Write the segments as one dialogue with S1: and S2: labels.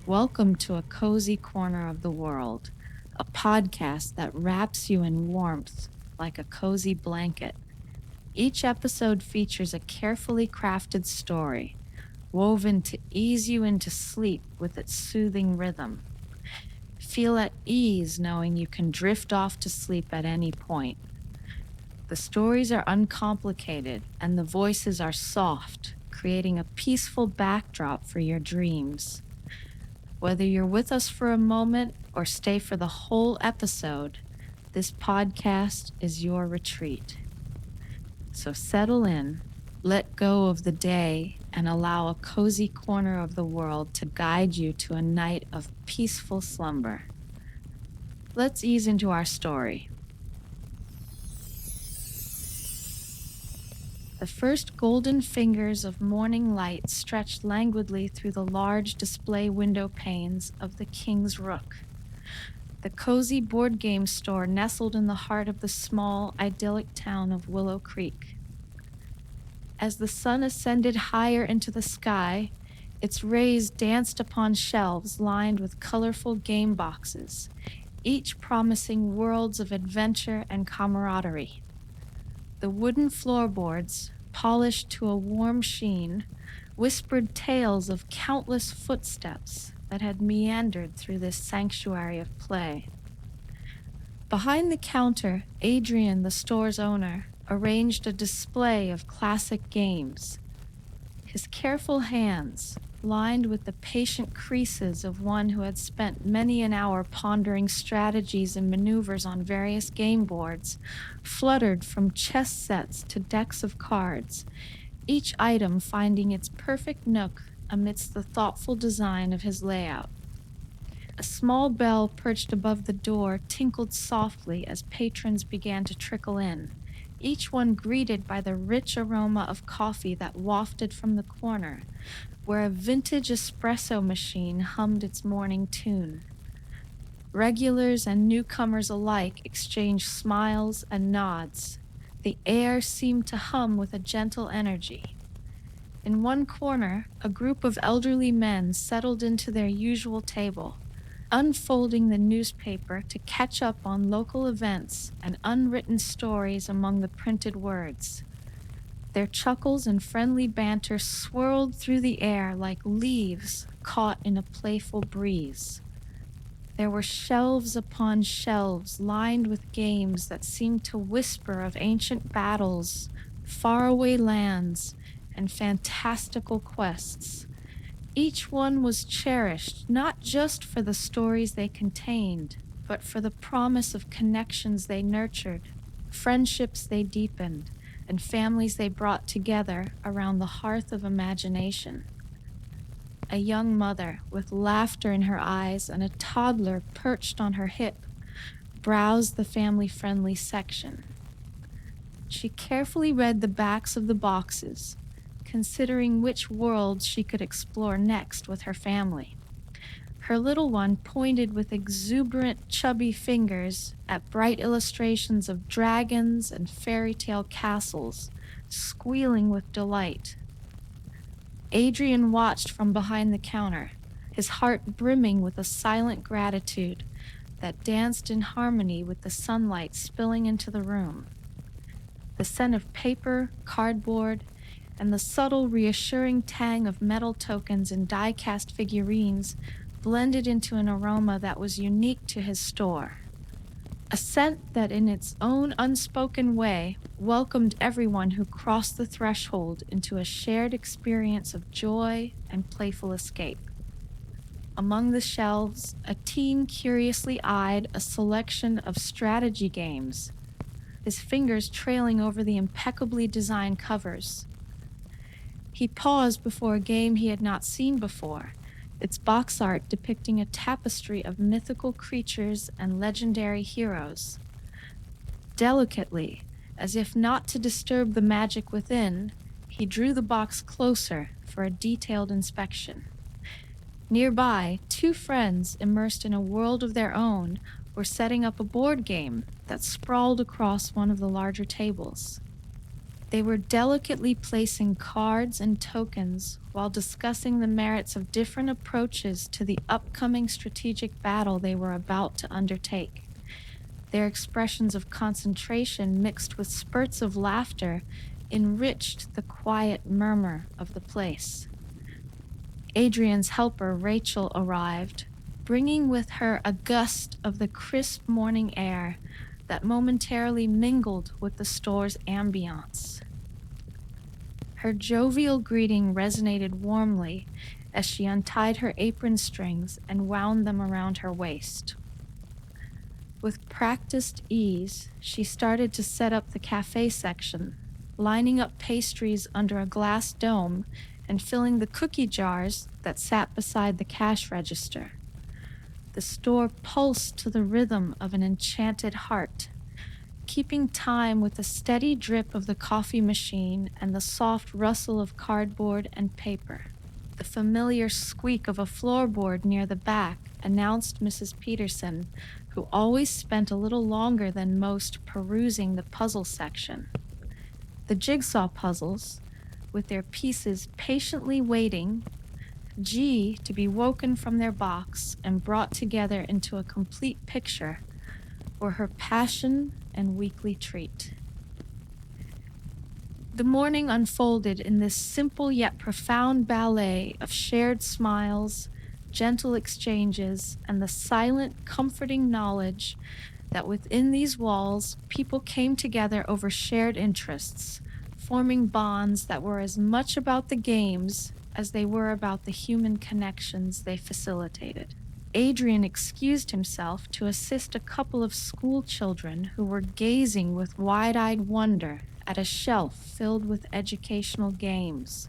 S1: Welcome to a cozy corner of the world, a podcast that wraps you in warmth like a cozy blanket. Each episode features a carefully crafted story, woven to ease you into sleep with its soothing rhythm. Feel at ease knowing you can drift off to sleep at any point. The stories are uncomplicated and the voices are soft, creating a peaceful backdrop for your dreams. Whether you're with us for a moment or stay for the whole episode, this podcast is your retreat. So settle in, let go of the day, and allow a cozy corner of the world to guide you to a night of peaceful slumber. Let's ease into our story. The first golden fingers of morning light stretched languidly through the large display window panes of the King's Rook, the cozy board game store nestled in the heart of the small, idyllic town of Willow Creek. As the sun ascended higher into the sky, its rays danced upon shelves lined with colorful game boxes, each promising worlds of adventure and camaraderie. The wooden floorboards, polished to a warm sheen, whispered tales of countless footsteps that had meandered through this sanctuary of play. Behind the counter, Adrian, the store's owner, arranged a display of classic games. His careful hands, lined with the patient creases of one who had spent many an hour pondering strategies and maneuvers on various game boards, fluttered from chess sets to decks of cards, each item finding its perfect nook amidst the thoughtful design of his layout. A small bell perched above the door tinkled softly as patrons began to trickle in, each one greeted by the rich aroma of coffee that wafted from the corner, where a vintage espresso machine hummed its morning tune. Regulars and newcomers alike exchanged smiles and nods. The air seemed to hum with a gentle energy. In one corner, a group of elderly men settled into their usual table, unfolding the newspaper to catch up on local events and unwritten stories among the printed words. Their chuckles and friendly banter swirled through the air like leaves caught in a playful breeze. There were shelves upon shelves lined with games that seemed to whisper of ancient battles, faraway lands, and fantastical quests. Each one was cherished not just for the stories they contained, but for the promise of connections they nurtured, friendships they deepened, and families they brought together around the hearth of imagination. A young mother with laughter in her eyes and a toddler perched on her hip browsed the family-friendly section. She carefully read the backs of the boxes, considering which worlds she could explore next with her family. Her little one pointed with exuberant, chubby fingers at bright illustrations of dragons and fairy tale castles, squealing with delight. Adrian watched from behind the counter, his heart brimming with a silent gratitude that danced in harmony with the sunlight spilling into the room. The scent of paper, cardboard, and the subtle, reassuring tang of metal tokens and die-cast figurines blended into an aroma that was unique to his store. A scent that in its own unspoken way welcomed everyone who crossed the threshold into a shared experience of joy and playful escape. Among the shelves, a teen curiously eyed a selection of strategy games, his fingers trailing over the impeccably designed covers. He paused before a game he had not seen before, its box art depicting a tapestry of mythical creatures and legendary heroes. Delicately, as if not to disturb the magic within, he drew the box closer for a detailed inspection. Nearby, two friends, immersed in a world of their own, were setting up a board game that sprawled across one of the larger tables. They were delicately placing cards and tokens while discussing the merits of different approaches to the upcoming strategic battle they were about to undertake. Their expressions of concentration mixed with spurts of laughter enriched the quiet murmur of the place. Adrian's helper, Rachel, arrived, bringing with her a gust of the crisp morning air that momentarily mingled with the store's ambiance. Her jovial greeting resonated warmly as she untied her apron strings and wound them around her waist. With practiced ease, she started to set up the cafe section, lining up pastries under a glass dome and filling the cookie jars that sat beside the cash register. The store pulsed to the rhythm of an enchanted heart, keeping time with the steady drip of the coffee machine and the soft rustle of cardboard and paper. The familiar squeak of a floorboard near the back announced Mrs. Peterson, who always spent a little longer than most perusing the puzzle section. The jigsaw puzzles, with their pieces patiently waiting, to be woken from their box and brought together into a complete picture, were her passion and weekly treat. The morning unfolded in this simple yet profound ballet of shared smiles, gentle exchanges, and the silent, comforting knowledge that within these walls, people came together over shared interests, forming bonds that were as much about the games as they were about the human connections they facilitated. Adrian excused himself to assist a couple of school children who were gazing with wide-eyed wonder at a shelf filled with educational games.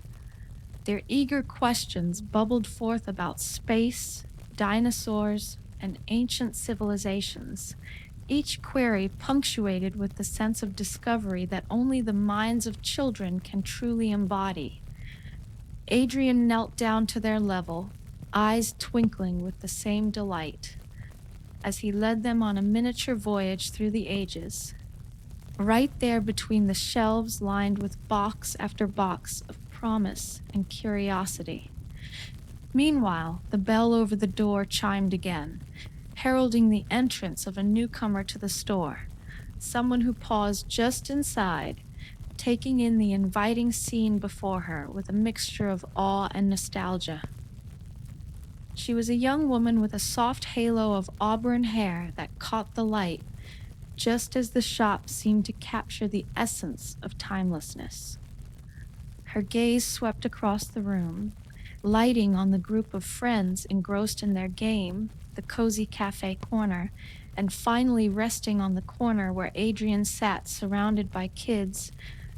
S1: Their eager questions bubbled forth about space, dinosaurs, and ancient civilizations, each query punctuated with the sense of discovery that only the minds of children can truly embody. Adrian knelt down to their level, eyes twinkling with the same delight, as he led them on a miniature voyage through the ages. Right there between the shelves lined with box after box of promise and curiosity. Meanwhile, the bell over the door chimed again, heralding the entrance of a newcomer to the store, someone who paused just inside, taking in the inviting scene before her with a mixture of awe and nostalgia. She was a young woman with a soft halo of auburn hair that caught the light, just as the shop seemed to capture the essence of timelessness. Her gaze swept across the room, lighting on the group of friends engrossed in their game, the cozy cafe corner, and finally resting on the corner where Adrian sat surrounded by kids,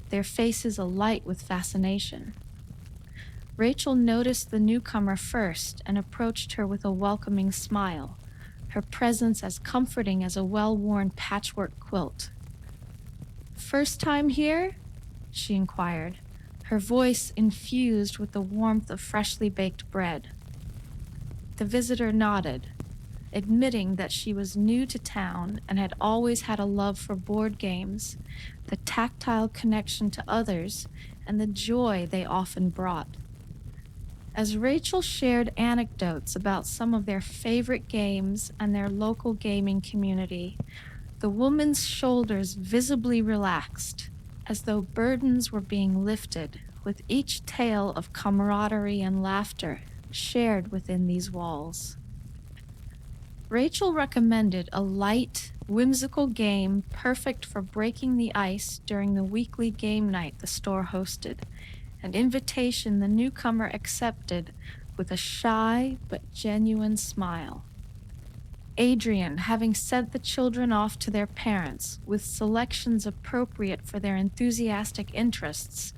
S1: their faces alight with fascination. Rachel noticed the newcomer first and approached her with a welcoming smile, her presence as comforting as a well-worn patchwork quilt. "First time here?" she inquired, her voice infused with the warmth of freshly baked bread. The visitor nodded, admitting that she was new to town and had always had a love for board games, the tactile connection to others, and the joy they often brought. As Rachel shared anecdotes about some of their favorite games and their local gaming community, the woman's shoulders visibly relaxed, as though burdens were being lifted with each tale of camaraderie and laughter shared within these walls. Rachel recommended a light, whimsical game perfect for breaking the ice during the weekly game night the store hosted, an invitation the newcomer accepted with a shy but genuine smile. Adrian, having sent the children off to their parents with selections appropriate for their enthusiastic interests,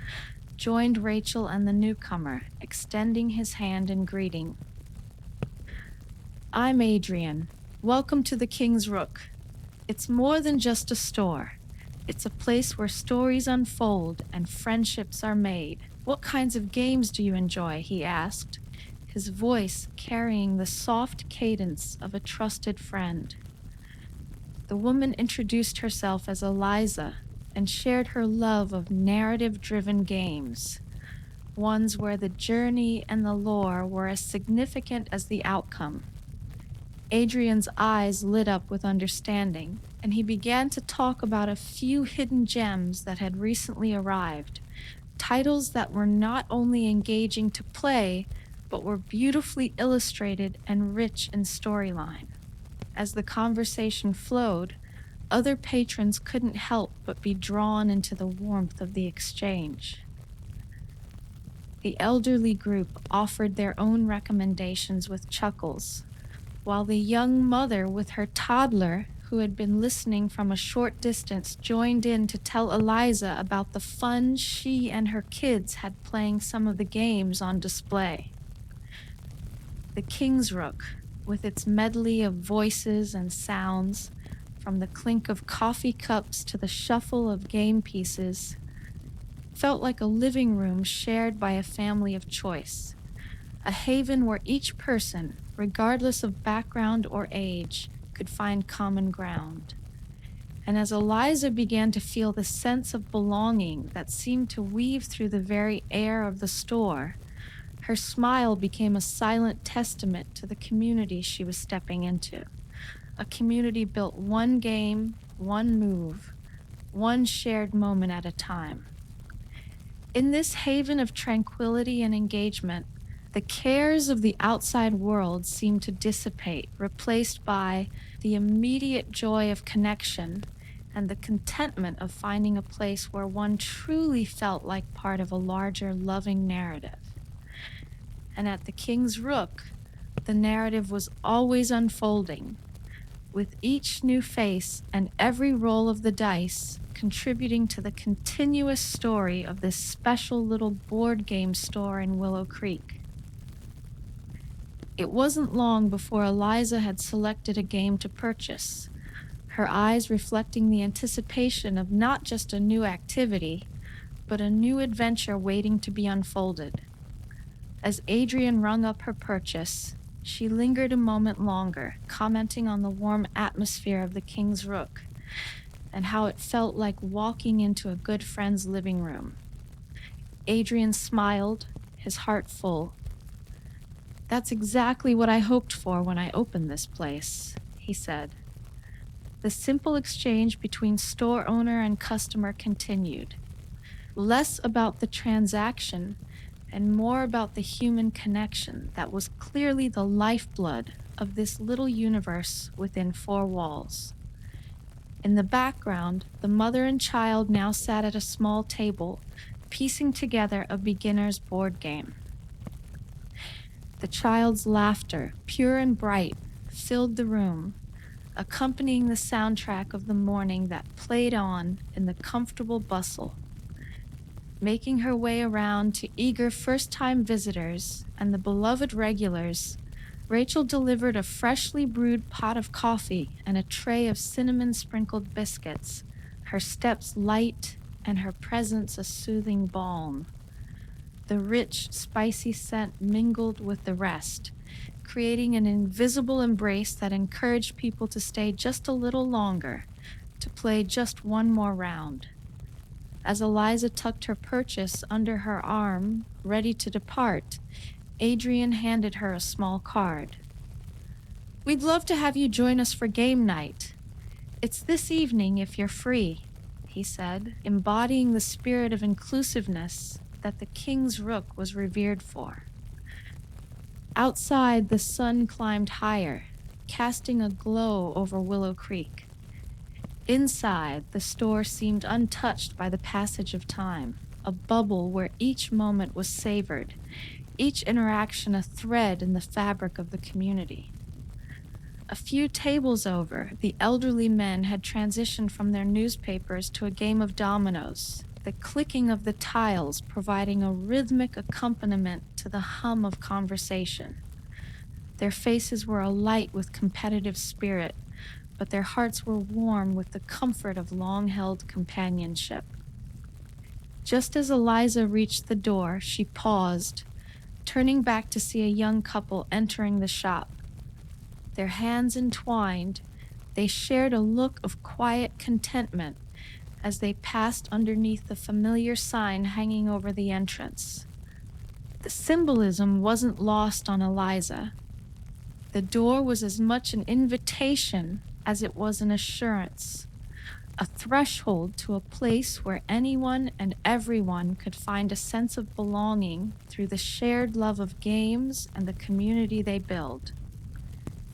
S1: joined Rachel and the newcomer, extending his hand in greeting. "I'm Adrian. Welcome to the King's Rook. It's more than just a store. It's a place where stories unfold and friendships are made. What kinds of games do you enjoy?" he asked, his voice carrying the soft cadence of a trusted friend. The woman introduced herself as Eliza, and shared her love of narrative-driven games, ones where the journey and the lore were as significant as the outcome. Adrian's eyes lit up with understanding, and he began to talk about a few hidden gems that had recently arrived, titles that were not only engaging to play, but were beautifully illustrated and rich in storyline. As the conversation flowed, other patrons couldn't help but be drawn into the warmth of the exchange. The elderly group offered their own recommendations with chuckles, while the young mother with her toddler, who had been listening from a short distance, joined in to tell Eliza about the fun she and her kids had playing some of the games on display. The King's Rook, with its medley of voices and sounds, from the clink of coffee cups to the shuffle of game pieces, felt like a living room shared by a family of choice, a haven where each person, regardless of background or age, could find common ground. And as Eliza began to feel the sense of belonging that seemed to weave through the very air of the store, her smile became a silent testament to the community she was stepping into. A community built one game, one move, one shared moment at a time. In this haven of tranquility and engagement, the cares of the outside world seemed to dissipate, replaced by the immediate joy of connection and the contentment of finding a place where one truly felt like part of a larger, loving narrative. And at the King's Rook, the narrative was always unfolding, with each new face and every roll of the dice contributing to the continuous story of this special little board game store in Willow Creek. It wasn't long before Eliza had selected a game to purchase, her eyes reflecting the anticipation of not just a new activity, but a new adventure waiting to be unfolded. As Adrian rung up her purchase, she lingered a moment longer, commenting on the warm atmosphere of the King's Rook and how it felt like walking into a good friend's living room. Adrian smiled, his heart full. "That's exactly what I hoped for when I opened this place," he said. The simple exchange between store owner and customer continued, less about the transaction and more about the human connection that was clearly the lifeblood of this little universe within four walls. In the background, the mother and child now sat at a small table, piecing together a beginner's board game. The child's laughter, pure and bright, filled the room, accompanying the soundtrack of the morning that played on in the comfortable bustle. Making her way around to eager first-time visitors and the beloved regulars, Rachel delivered a freshly brewed pot of coffee and a tray of cinnamon-sprinkled biscuits, her steps light and her presence a soothing balm. The rich, spicy scent mingled with the rest, creating an invisible embrace that encouraged people to stay just a little longer, to play just one more round. As Eliza tucked her purchase under her arm, ready to depart, Adrian handed her a small card. "We'd love to have you join us for game night. It's this evening if you're free," he said, embodying the spirit of inclusiveness that the King's Rook was revered for. Outside, the sun climbed higher, casting a glow over Willow Creek. Inside, the store seemed untouched by the passage of time, a bubble where each moment was savored, each interaction a thread in the fabric of the community. A few tables over, the elderly men had transitioned from their newspapers to a game of dominoes, the clicking of the tiles providing a rhythmic accompaniment to the hum of conversation. Their faces were alight with competitive spirit, but their hearts were warm with the comfort of long-held companionship. Just as Eliza reached the door, she paused, turning back to see a young couple entering the shop. Their hands entwined, they shared a look of quiet contentment as they passed underneath the familiar sign hanging over the entrance. The symbolism wasn't lost on Eliza. The door was as much an invitation as it was an assurance, a threshold to a place where anyone and everyone could find a sense of belonging through the shared love of games and the community they build.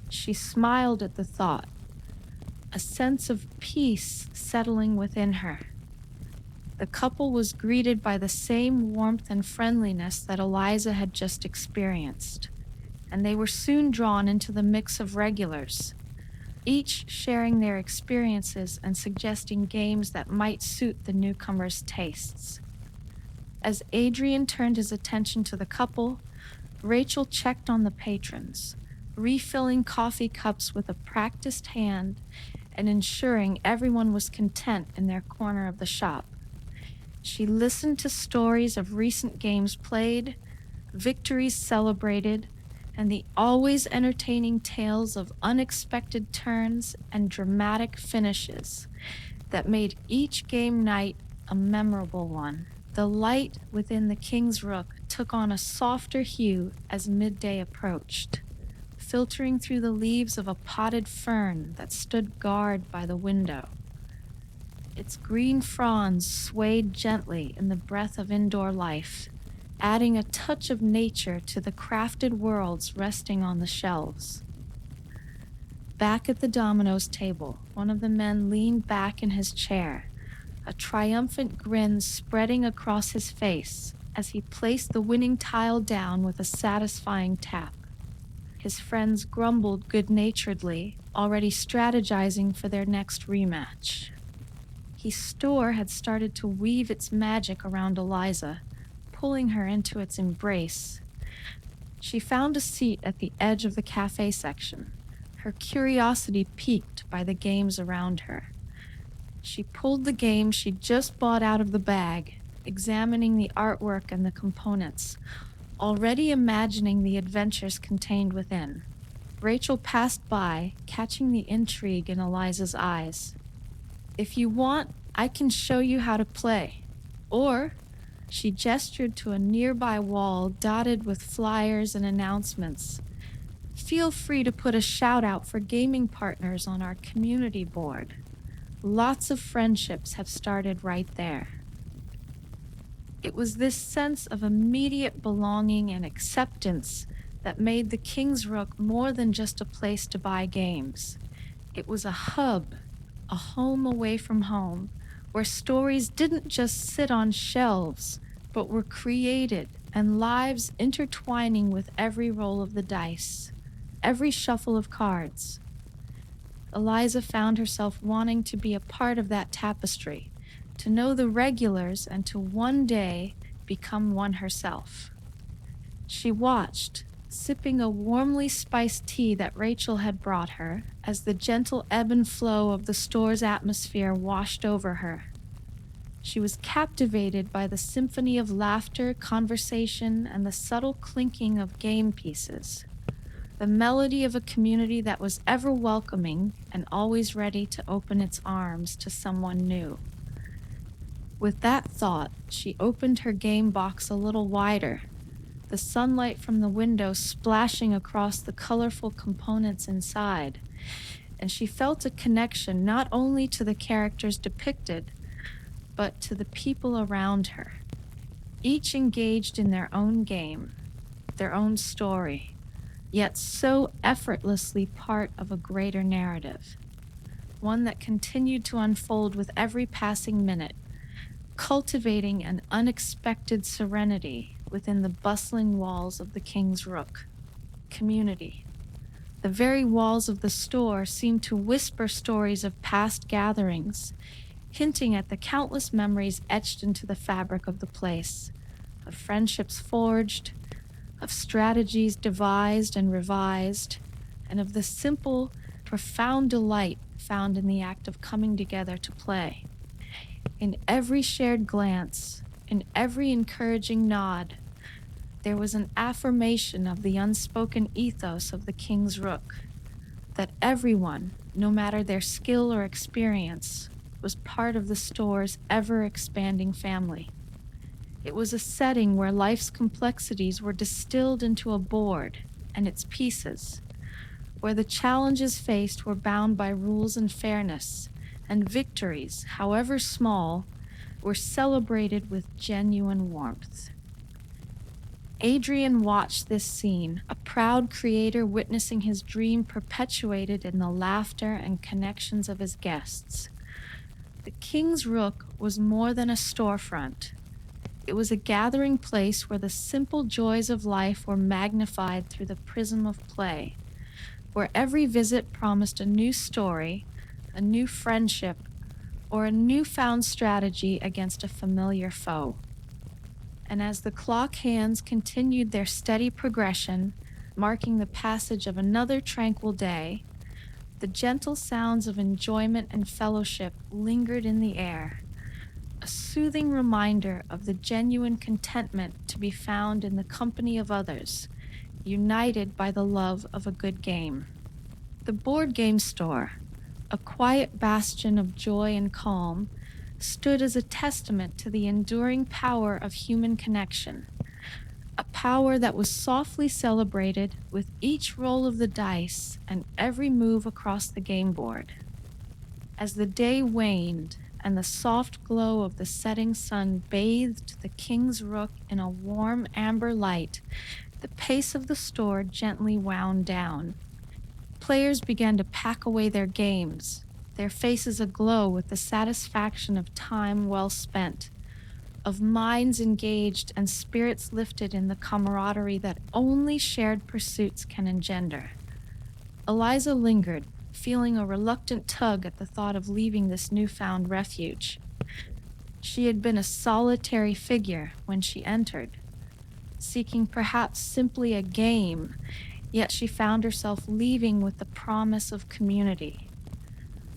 S1: She smiled at the thought, a sense of peace settling within her. The couple was greeted by the same warmth and friendliness that Eliza had just experienced, and they were soon drawn into the mix of regulars, each sharing their experiences and suggesting games that might suit the newcomers' tastes. As Adrian turned his attention to the couple, Rachel checked on the patrons, refilling coffee cups with a practiced hand and ensuring everyone was content in their corner of the shop. She listened to stories of recent games played, victories celebrated, and the always entertaining tales of unexpected turns and dramatic finishes that made each game night a memorable one. The light within the King's Rook took on a softer hue as midday approached, filtering through the leaves of a potted fern that stood guard by the window. Its green fronds swayed gently in the breath of indoor life, adding a touch of nature to the crafted worlds resting on the shelves. Back at the dominoes table, one of the men leaned back in his chair, a triumphant grin spreading across his face as he placed the winning tile down with a satisfying tap. His friends grumbled good-naturedly, already strategizing for their next rematch. His store had started to weave its magic around Eliza, pulling her into its embrace. She found a seat at the edge of the cafe section, her curiosity piqued by the games around her. She pulled the game she'd just bought out of the bag, examining the artwork and the components, already imagining the adventures contained within. Rachel passed by, catching the intrigue in Eliza's eyes. "If you want, I can show you how to play. Or," she gestured to a nearby wall dotted with flyers and announcements, "feel free to put a shout out for gaming partners on our community board. Lots of friendships have started right there." It was this sense of immediate belonging and acceptance that made the King's Rook more than just a place to buy games. It was a hub, a home away from home, where stories didn't just sit on shelves, but were created and lives intertwining with every roll of the dice, every shuffle of cards. Eliza found herself wanting to be a part of that tapestry, to know the regulars and to one day become one herself. She watched, sipping a warmly spiced tea that Rachel had brought her, as the gentle ebb and flow of the store's atmosphere washed over her. She was captivated by the symphony of laughter, conversation, and the subtle clinking of game pieces, the melody of a community that was ever welcoming and always ready to open its arms to someone new. With that thought, she opened her game box a little wider, the sunlight from the window splashing across the colorful components inside, and she felt a connection not only to the characters depicted, but to the people around her, each engaged in their own game, their own story, yet so effortlessly part of a greater narrative, one that continued to unfold with every passing minute, cultivating an unexpected serenity within the bustling walls of the King's Rook. Community. The very walls of the store seemed to whisper stories of past gatherings, hinting at the countless memories etched into the fabric of the place, of friendships forged, of strategies devised and revised, and of the simple, profound delight found in the act of coming together to play. In every shared glance, in every encouraging nod, there was an affirmation of the unspoken ethos of the King's Rook, that everyone, no matter their skill or experience, was part of the store's ever-expanding family. It was a setting where life's complexities were distilled into a board and its pieces, where the challenges faced were bound by rules and fairness, and victories, however small, were celebrated with genuine warmth. Adrian watched this scene, a proud creator witnessing his dream perpetuated in the laughter and connections of his guests. The King's Rook was more than a storefront. It was a gathering place where the simple joys of life were magnified through the prism of play, where every visit promised a new story, a new friendship, or a newfound strategy against a familiar foe. And as the clock hands continued their steady progression, marking the passage of another tranquil day, the gentle sounds of enjoyment and fellowship lingered in the air, a soothing reminder of the genuine contentment to be found in the company of others, united by the love of a good game. The board game store, a quiet bastion of joy and calm, stood as a testament to the enduring power of human connection, a power that was softly celebrated with each roll of the dice and every move across the game board. As the day waned and the soft glow of the setting sun bathed the King's Rook in a warm amber light, the pace of the store gently wound down. Players began to pack away their games, their faces aglow with the satisfaction of time well spent, of minds engaged and spirits lifted in the camaraderie that only shared pursuits can engender. Eliza lingered, feeling a reluctant tug at the thought of leaving this newfound refuge. She had been a solitary figure when she entered, seeking perhaps simply a game, yet she found herself leaving with the promise of community.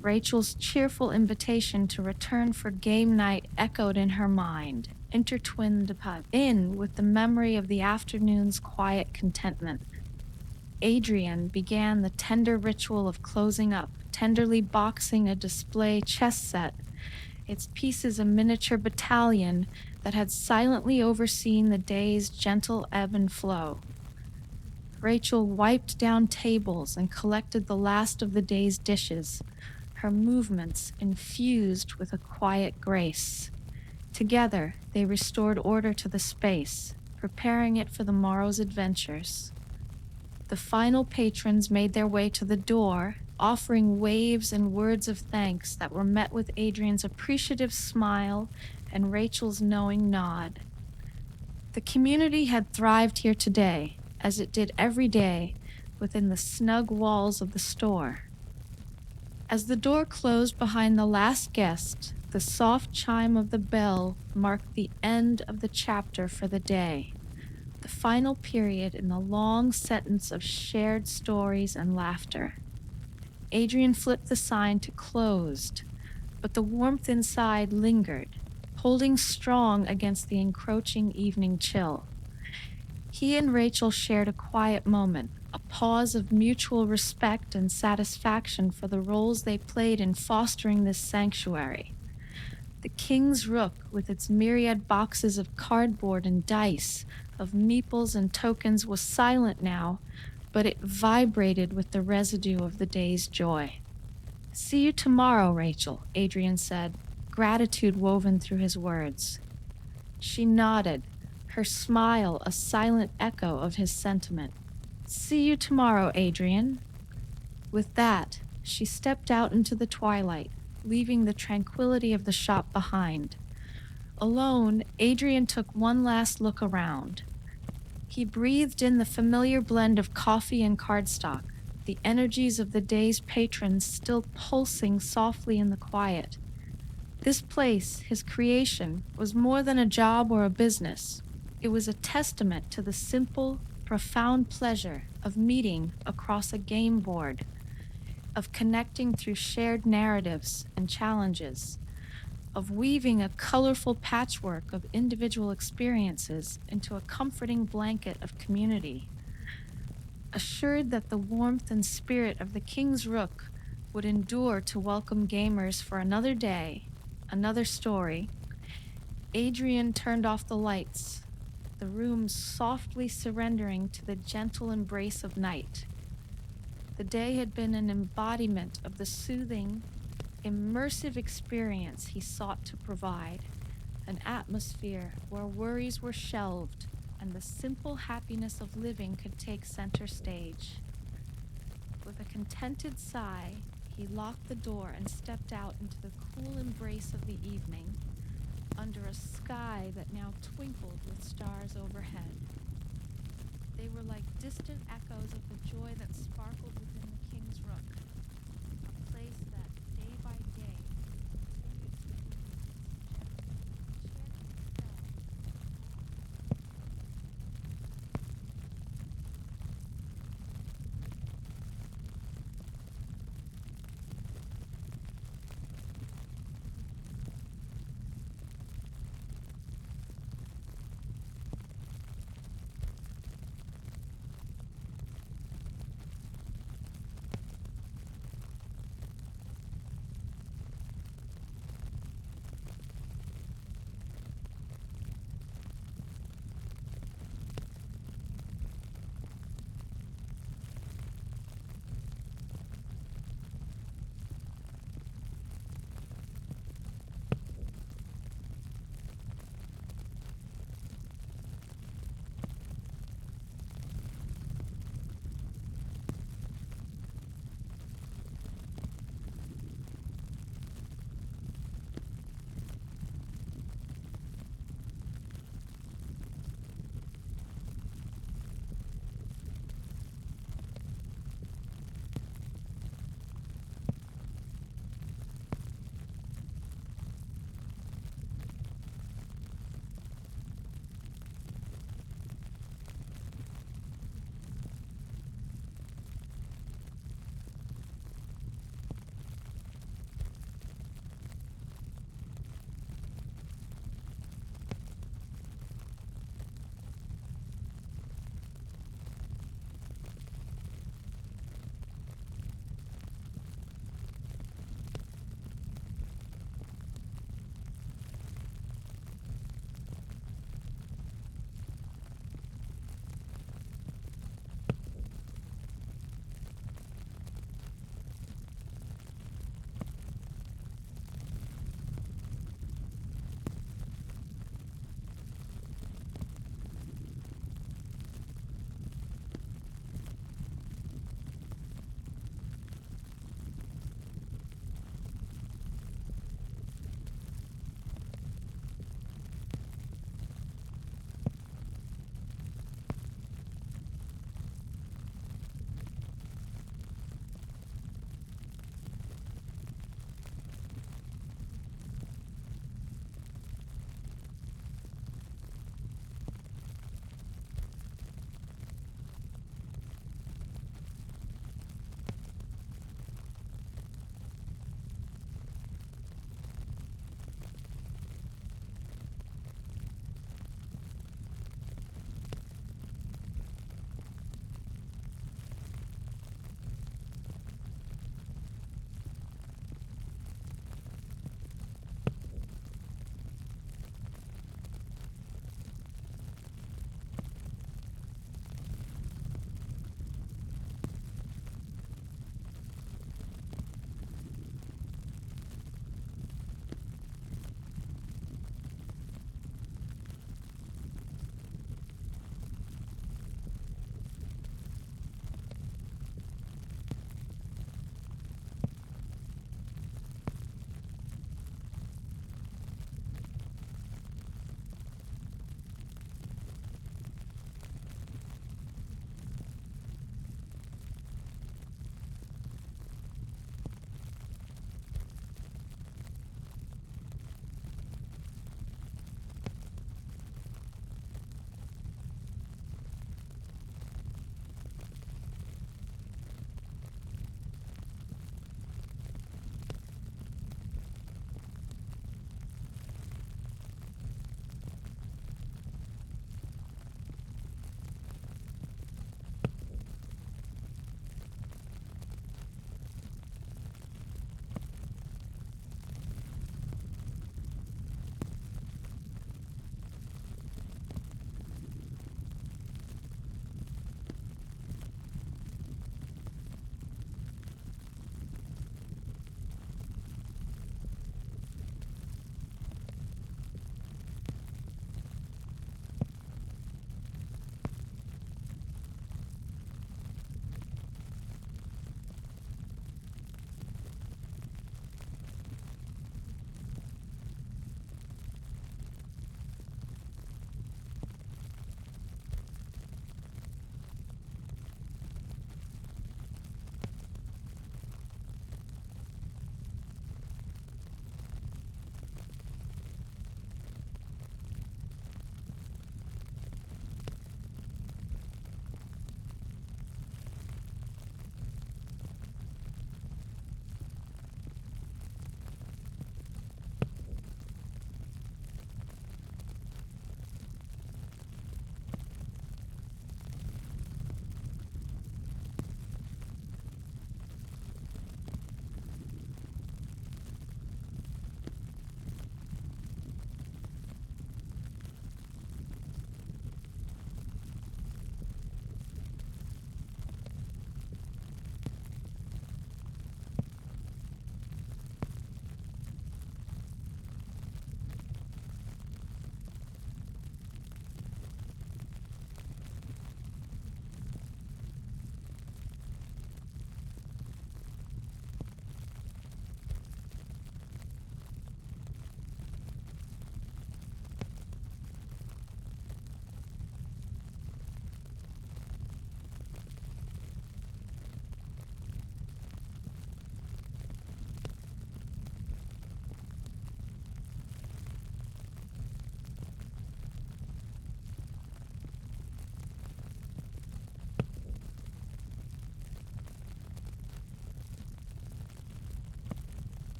S1: Rachel's cheerful invitation to return for game night echoed in her mind, intertwined in with the memory of the afternoon's quiet contentment. Adrian began the tender ritual of closing up, tenderly boxing a display chess set, its pieces a miniature battalion that had silently overseen the day's gentle ebb and flow. Rachel wiped down tables and collected the last of the day's dishes, her movements infused with a quiet grace. Together, they restored order to the space, preparing it for the morrow's adventures. The final patrons made their way to the door, offering waves and words of thanks that were met with Adrian's appreciative smile and Rachel's knowing nod. The community had thrived here today, as it did every day, within the snug walls of the store. As the door closed behind the last guest, the soft chime of the bell marked the end of the chapter for the day, the final period in the long sentence of shared stories and laughter. Adrian flipped the sign to closed, but the warmth inside lingered, holding strong against the encroaching evening chill. He and Rachel shared a quiet moment, a pause of mutual respect and satisfaction for the roles they played in fostering this sanctuary. The King's Rook, with its myriad boxes of cardboard and dice, of meeples and tokens, was silent now, but it vibrated with the residue of the day's joy. "See you tomorrow, Rachel," Adrian said, gratitude woven through his words. She nodded, her smile a silent echo of his sentiment. "See you tomorrow, Adrian." With that, she stepped out into the twilight, leaving the tranquility of the shop behind. Alone, Adrian took one last look around. He breathed in the familiar blend of coffee and cardstock, the energies of the day's patrons still pulsing softly in the quiet. This place, his creation, was more than a job or a business. It was a testament to the simple, profound pleasure of meeting across a game board, of connecting through shared narratives and challenges, of weaving a colorful patchwork of individual experiences into a comforting blanket of community. Assured that the warmth and spirit of the King's Rook would endure to welcome gamers for another day, another story. Adrian turned off the lights, the room softly surrendering to the gentle embrace of night. The day had been an embodiment of the soothing, immersive experience he sought to provide, an atmosphere where worries were shelved and the simple happiness of living could take center stage. With a contented sigh, he locked the door and stepped out into the cool embrace of the evening, under a sky that now twinkled with stars overhead. They were like distant echoes of the joy that sparkled within the King's Rook.